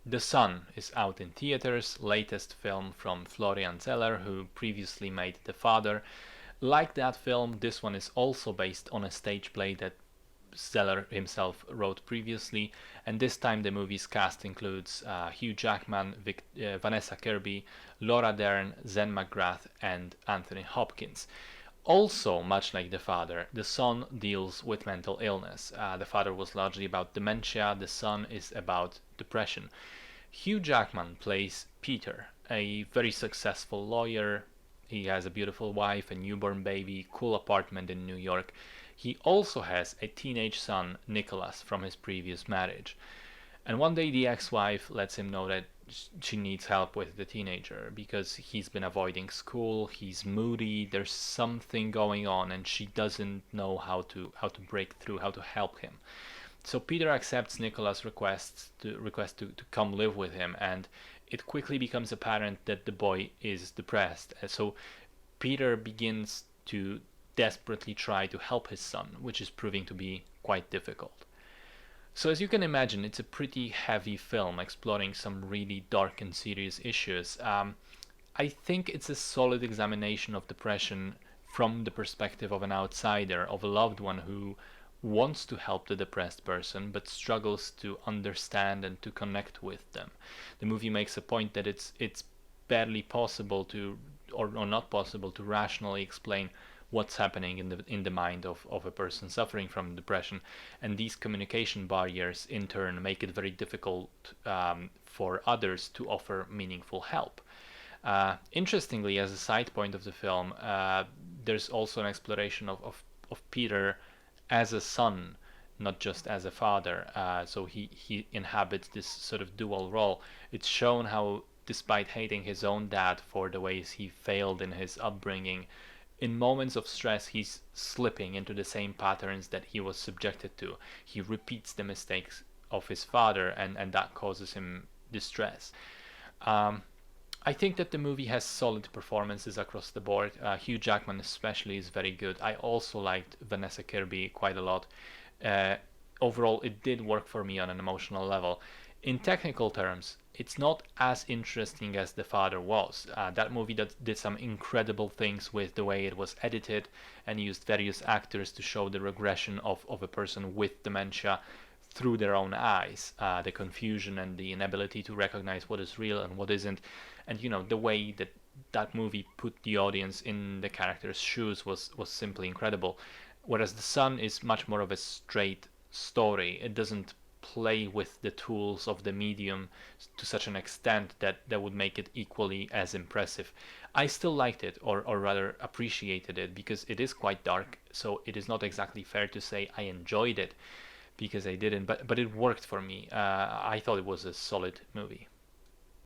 The Sun is out in theaters, latest film from Florian Zeller, who previously made The Father. Like that film, this one is also based on a stage play that Zeller himself wrote previously, and this time the movie's cast includes Hugh Jackman, Vanessa Kirby, Laura Dern, Zen McGrath, and Anthony Hopkins. Also, much like The Father, The Son deals with mental illness. The Father was largely about dementia, The Son is about depression. Hugh Jackman plays Peter, a very successful lawyer. He has a beautiful wife, a newborn baby, cool apartment in New York. He also has a teenage son, Nicholas, from his previous marriage. And one day the ex-wife lets him know that she needs help with the teenager because he's been avoiding school, he's moody, there's something going on, and she doesn't know how to break through, how to help him. So Peter accepts Nicholas' request to come live with him, and it quickly becomes apparent that the boy is depressed. So Peter begins to desperately try to help his son, which is proving to be quite difficult. So as you can imagine, it's a pretty heavy film exploring some really dark and serious issues. I think it's a solid examination of depression from the perspective of an outsider, of a loved one who wants to help the depressed person but struggles to understand and to connect with them. The movie makes a point that it's barely possible to, or not possible to rationally explain what's happening in the mind of a person suffering from depression, and these communication barriers in turn make it very difficult for others to offer meaningful help. Interestingly, as a side point of the film, there's also an exploration of Peter as a son, not just as a father. So he inhabits this sort of dual role. It's shown how, despite hating his own dad for the ways he failed in his upbringing, in moments of stress he's slipping into the same patterns that he was subjected to. He repeats the mistakes of his father, and that causes him distress. I think that the movie has solid performances across the board. Hugh Jackman especially is very good. I also liked Vanessa Kirby quite a lot. Uh, Overall, it did work for me on an emotional level. In technical terms, it's not as interesting as The Father was. That movie did some incredible things with the way it was edited and used various actors to show the regression of a person with dementia through their own eyes, the confusion and the inability to recognize what is real and what isn't. And the way that that movie put the audience in the character's shoes was simply incredible. Whereas The Son is much more of a straight story. It doesn't play with the tools of the medium to such an extent that would make it equally as impressive. I still liked it, or rather appreciated it, because it is quite dark, so it is not exactly fair to say I enjoyed it, because I didn't, but it worked for me. I thought it was a solid movie.